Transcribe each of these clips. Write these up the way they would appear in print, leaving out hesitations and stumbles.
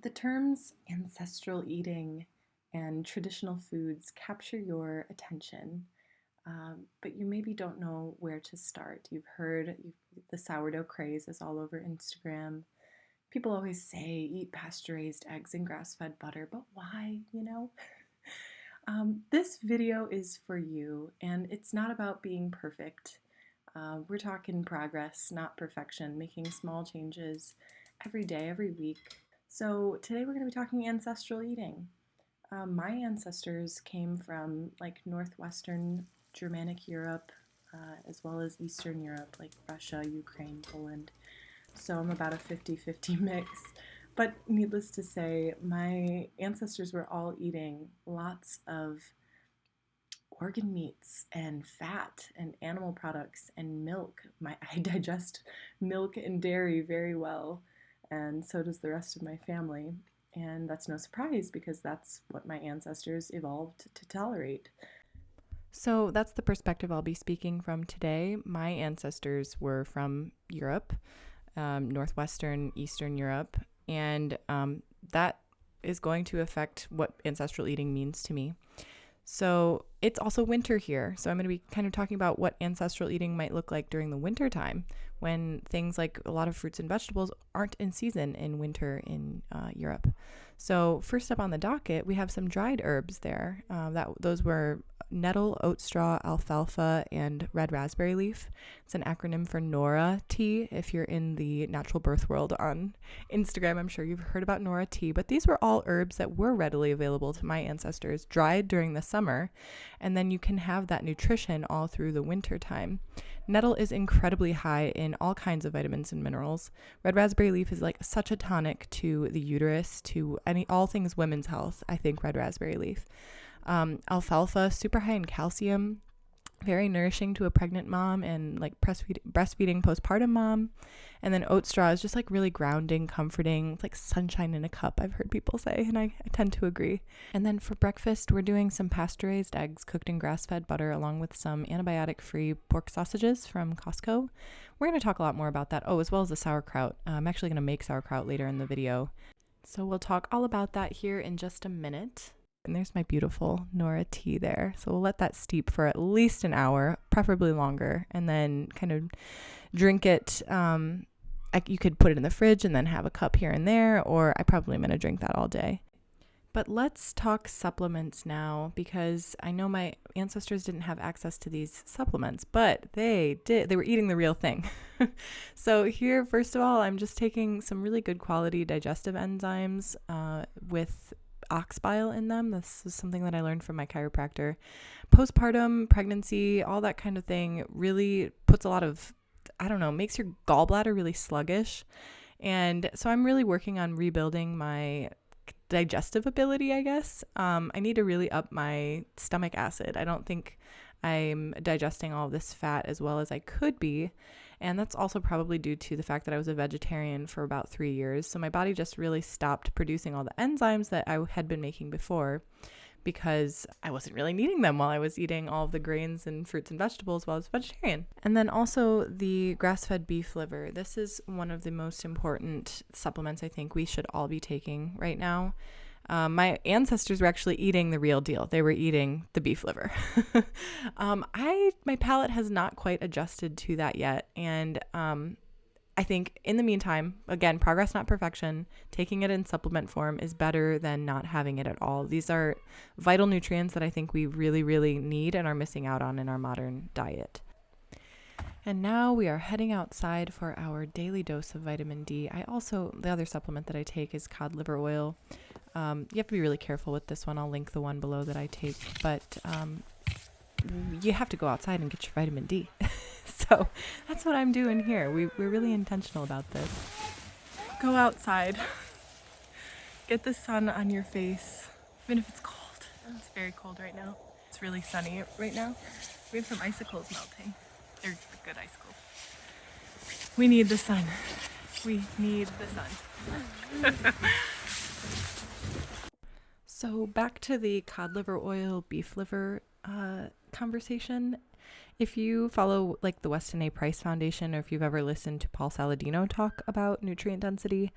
The terms ancestral eating and traditional foods capture your attention, but you maybe don't know where to start. The sourdough craze is all over Instagram. People always say eat pasture-raised eggs and grass-fed butter, but why, This video is for you, and it's not about being perfect. We're talking progress, not perfection, making small changes every day, every week. So today we're going to be talking ancestral eating. My ancestors came from like northwestern Germanic Europe, as well as Eastern Europe, like Russia, Ukraine, Poland. So I'm about a 50-50 mix. But needless to say, my ancestors were all eating lots of organ meats and fat and animal products and milk. I digest milk and dairy very well, and so does the rest of my family. And that's no surprise because that's what my ancestors evolved to tolerate. So that's the perspective I'll be speaking from today. My ancestors were from Europe, northwestern, Eastern Europe, and that is going to affect what ancestral eating means to me. So it's also winter here. So I'm going to be kind of talking about what ancestral eating might look like during the winter time when things like a lot of fruits and vegetables aren't in season in winter in Europe. So first up on the docket, we have some dried herbs there. Those were nettle, oatstraw, alfalfa, and red raspberry leaf. It's an acronym for NORA tea. If you're in the natural birth world on Instagram, I'm sure you've heard about NORA tea, but these were all herbs that were readily available to my ancestors, dried during the summer, and then you can have that nutrition all through the winter time. Nettle is incredibly high in all kinds of vitamins and minerals. Red raspberry leaf is like such a tonic to the uterus, to all things women's health, I think red raspberry leaf. Alfalfa, super high in calcium, very nourishing to a pregnant mom and like breastfeeding postpartum mom. And then Oatstraw is just like really grounding, comforting. It's like sunshine in a cup, I've heard people say, and I tend to agree. And then for breakfast, we're doing some pasture-raised eggs cooked in grass-fed butter along with some antibiotic-free pork sausages from Costco. We're going to talk a lot more about that. Oh, as well as the sauerkraut. I'm actually going to make sauerkraut later in the video. So we'll talk all about that here in just a minute. And there's my beautiful Nora tea there. So we'll let that steep for at least an hour, preferably longer, and then kind of drink it. You could put it in the fridge and then have a cup here and there, or I probably am going to drink that all day. But let's talk supplements now, because I know my ancestors didn't have access to these supplements, but they did. They were eating the real thing. So here, first of all, I'm just taking some really good quality digestive enzymes with ox bile in them. This is something that I learned from my chiropractor. Postpartum, pregnancy, all that kind of thing really puts a lot of, makes your gallbladder really sluggish. And so I'm really working on rebuilding my digestive ability, I guess. I need to really up my stomach acid. I don't think I'm digesting all of this fat as well as I could be. And that's also probably due to the fact that I was a vegetarian for about 3 years. So my body just really stopped producing all the enzymes that I had been making before because I wasn't really needing them while I was eating all of the grains and fruits and vegetables while I was vegetarian. And then also the grass-fed beef liver. This is one of the most important supplements I think we should all be taking right now. My ancestors were actually eating the real deal. They were eating the beef liver. My palate has not quite adjusted to that yet. And I think in the meantime, again, progress, not perfection, taking it in supplement form is better than not having it at all. These are vital nutrients that I think we really, really need and are missing out on in our modern diet. And now we are heading outside for our daily dose of vitamin D. The other supplement that I take is cod liver oil. You have to be really careful with this one. I'll link the one below that I take, but you have to go outside and get your vitamin D. So that's what I'm doing here. We're really intentional about this. Go outside. Get the sun on your face, even if it's cold. It's very cold right now. It's really sunny right now. We have some icicles melting. They're good icicles. We need the sun. We need the sun. So back to the cod liver oil, beef liver conversation. If you follow like the Weston A. Price Foundation, or if you've ever listened to Paul Saladino talk about nutrient density,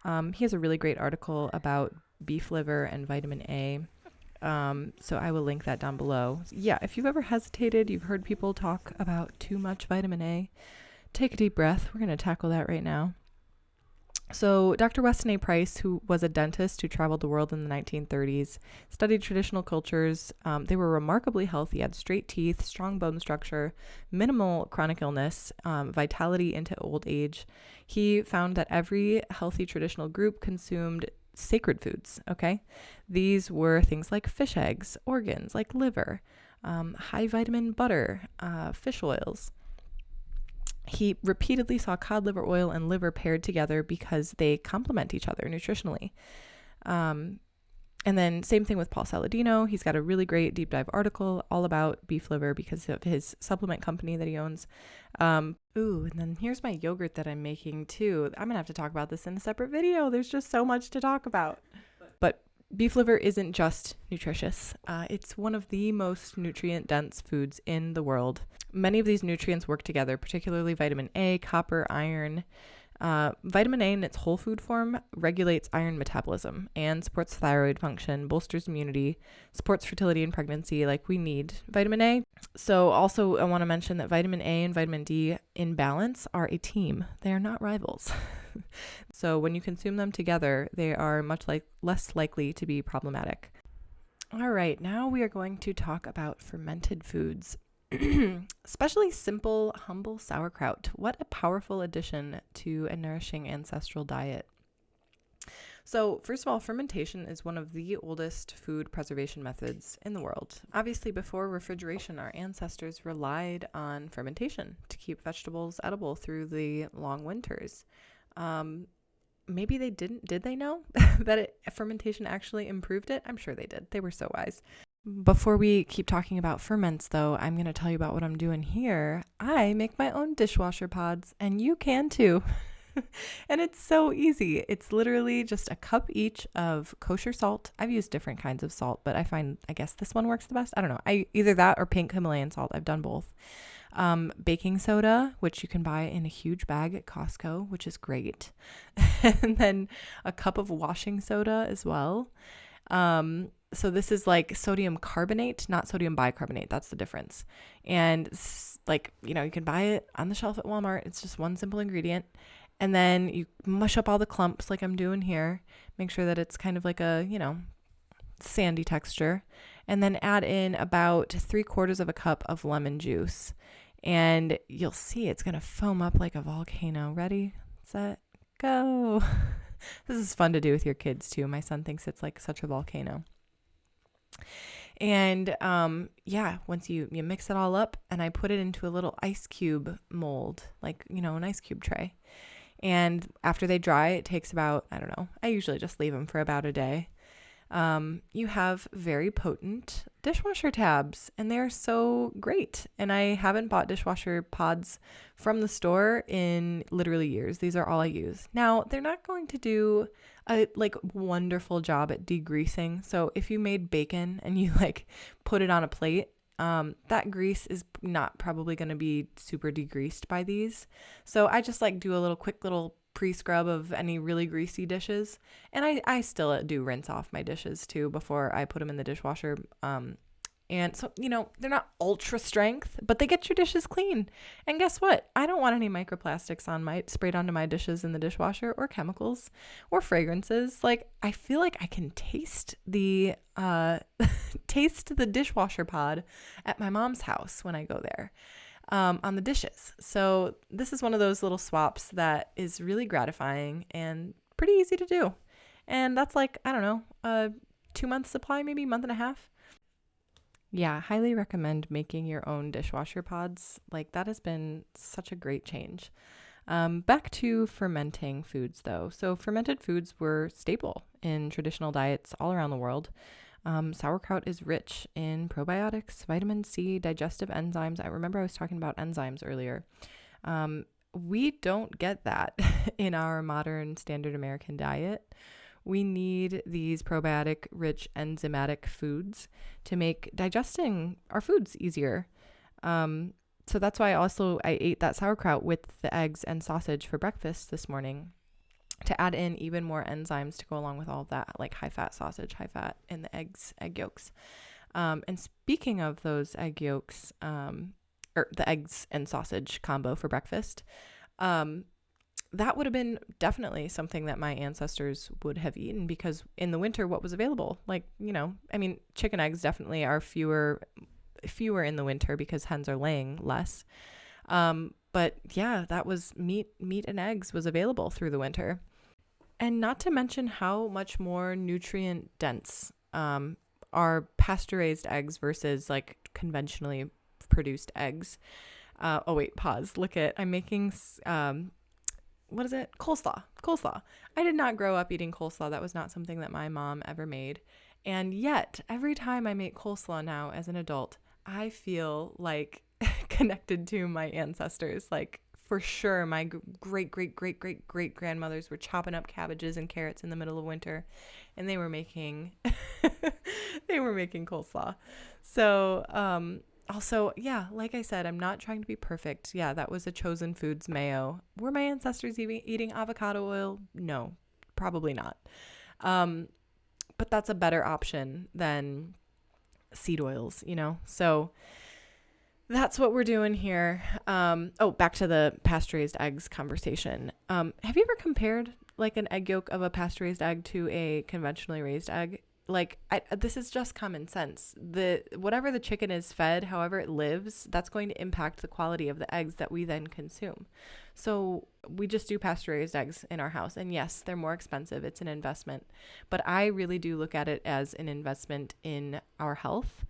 He has a really great article about beef liver and vitamin A. So I will link that down below. Yeah, if you've ever hesitated, you've heard people talk about too much vitamin A, take a deep breath. We're going to tackle that right now. So Dr. Weston A. Price, who was a dentist who traveled the world in the 1930s, studied traditional cultures. They were remarkably healthy, had straight teeth, strong bone structure, minimal chronic illness, vitality into old age. He found that every healthy traditional group consumed sacred foods, okay? These were things like fish eggs, organs like liver, high vitamin butter, fish oils. He repeatedly saw cod liver oil and liver paired together because they complement each other nutritionally. And then same thing with Paul Saladino. He's got a really great deep dive article all about beef liver because of his supplement company that he owns. And then here's my yogurt that I'm making too. I'm gonna have to talk about this in a separate video. There's just so much to talk about. But beef liver isn't just nutritious. It's one of the most nutrient-dense foods in the world. Many of these nutrients work together, particularly vitamin A, copper, iron. Vitamin A in its whole food form regulates iron metabolism and supports thyroid function, bolsters immunity, supports fertility and pregnancy. Like, we need vitamin A. So also I want to mention that vitamin A and vitamin D in balance are a team. They are not rivals. So when you consume them together, they are less likely to be problematic. All right, now we are going to talk about fermented foods. Especially simple, humble sauerkraut. What a powerful addition to a nourishing ancestral diet. So first of all, fermentation is one of the oldest food preservation methods in the world. Obviously, before refrigeration, our ancestors relied on fermentation to keep vegetables edible through the long winters. Maybe they didn't. Did they know that fermentation actually improved it? I'm sure they did. They were so wise. Before we keep talking about ferments, though, I'm going to tell you about what I'm doing here. I make my own dishwasher pods, and you can too. And it's so easy. It's literally just a cup each of kosher salt. I've used different kinds of salt, but I guess this one works the best. I don't know. Either that or pink Himalayan salt. I've done both. Baking soda, which you can buy in a huge bag at Costco, which is great. And then a cup of washing soda as well. So this is like sodium carbonate, not sodium bicarbonate. That's the difference. And you can buy it on the shelf at Walmart. It's just one simple ingredient. And then you mush up all the clumps like I'm doing here. Make sure that it's kind of like a, sandy texture. And then add in about 3/4 of a cup of lemon juice. And you'll see it's going to foam up like a volcano. Ready, set, go. This is fun to do with your kids too. My son thinks it's like such a volcano. And once you mix it all up, and I put it into a little ice cube mold, an ice cube tray. And after they dry, it takes about, I usually just leave them for about a day. You have very potent dishwasher tabs, and they're so great. And I haven't bought dishwasher pods from the store in literally years. These are all I use. Now, they're not going to do a wonderful job at degreasing. So if you made bacon and you put it on a plate, that grease is not probably going to be super degreased by these. So I just do a quick little pre-scrub of any really greasy dishes. And I still do rinse off my dishes too before I put them in the dishwasher. And so, they're not ultra strength, but they get your dishes clean. And guess what? I don't want any microplastics sprayed onto my dishes in the dishwasher, or chemicals or fragrances. I feel like I can taste the dishwasher pod at my mom's house when I go there. On the dishes. So this is one of those little swaps that is really gratifying and pretty easy to do. And that's a 2-month supply, maybe a month and a half. Yeah, highly recommend making your own dishwasher pods. That has been such a great change. Back to fermenting foods though. So fermented foods were staple in traditional diets all around the world. Sauerkraut is rich in probiotics, vitamin C, digestive enzymes. I remember I was talking about enzymes earlier. We don't get that in our modern standard American diet. We need these probiotic-rich enzymatic foods to make digesting our foods easier. So that's why I ate that sauerkraut with the eggs and sausage for breakfast this morning. to add in even more enzymes to go along with all of that, like high fat sausage, high fat in the egg yolks. And speaking of those egg yolks, or the eggs and sausage combo for breakfast, that would have been definitely something that my ancestors would have eaten, because in the winter, what was available? Like, chicken eggs definitely are fewer in the winter because hens are laying less. But yeah, that was meat and eggs was available through the winter. And not to mention how much more nutrient dense are pasture-raised eggs versus like conventionally produced eggs. Oh wait, pause. I'm making what is it? Coleslaw. I did not grow up eating coleslaw. That was not something that my mom ever made. And yet, every time I make coleslaw now as an adult, I feel like connected to my ancestors. Like, for sure, my great grandmothers were chopping up cabbages and carrots in the middle of winter, and they were making coleslaw. So, also, yeah, like I said, I'm not trying to be perfect. Yeah, that was a Chosen Foods mayo. Were my ancestors eating avocado oil? No, probably not. But that's a better option than seed oils, So that's what we're doing here. Back to the pasture-raised eggs conversation. Have you ever compared like an egg yolk of a pasture-raised egg to a conventionally raised egg? Like, this is just common sense. Whatever the chicken is fed, however it lives, that's going to impact the quality of the eggs that we then consume. So we just do pasture-raised eggs in our house. And yes, they're more expensive. It's an investment. But I really do look at it as an investment in our health.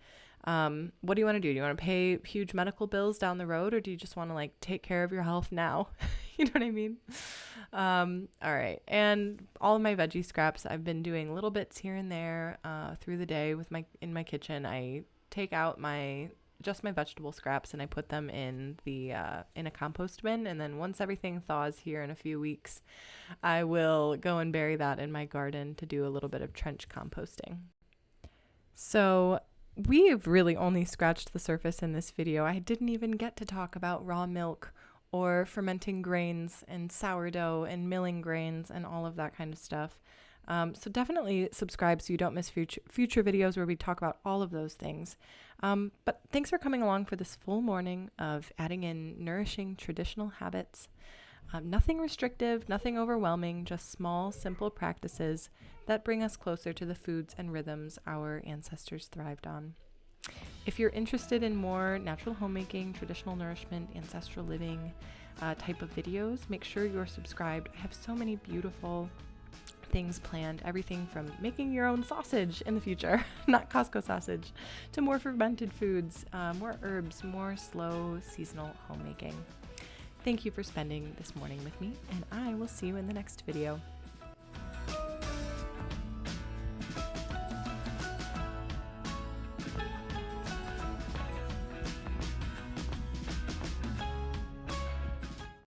What do you want to do? Do you want to pay huge medical bills down the road, or do you just want to like take care of your health now? You know what I mean? All right. And all of my veggie scraps, I've been doing little bits here and there, through the day in my kitchen. I take out just my vegetable scraps and I put them in in a compost bin. And then once everything thaws here in a few weeks, I will go and bury that in my garden to do a little bit of trench composting. So we've really only scratched the surface in this video. I didn't even get to talk about raw milk or fermenting grains and sourdough and milling grains and all of that kind of stuff. So definitely subscribe so you don't miss future videos where we talk about all of those things. But thanks for coming along for this full morning of adding in nourishing traditional habits. Nothing restrictive, nothing overwhelming, just small, simple practices that bring us closer to the foods and rhythms our ancestors thrived on. If you're interested in more natural homemaking, traditional nourishment, ancestral living type of videos, make sure you're subscribed. I have so many beautiful things planned, everything from making your own sausage in the future, not Costco sausage, to more fermented foods, more herbs, more slow seasonal homemaking. Thank you for spending this morning with me, and I will see you in the next video.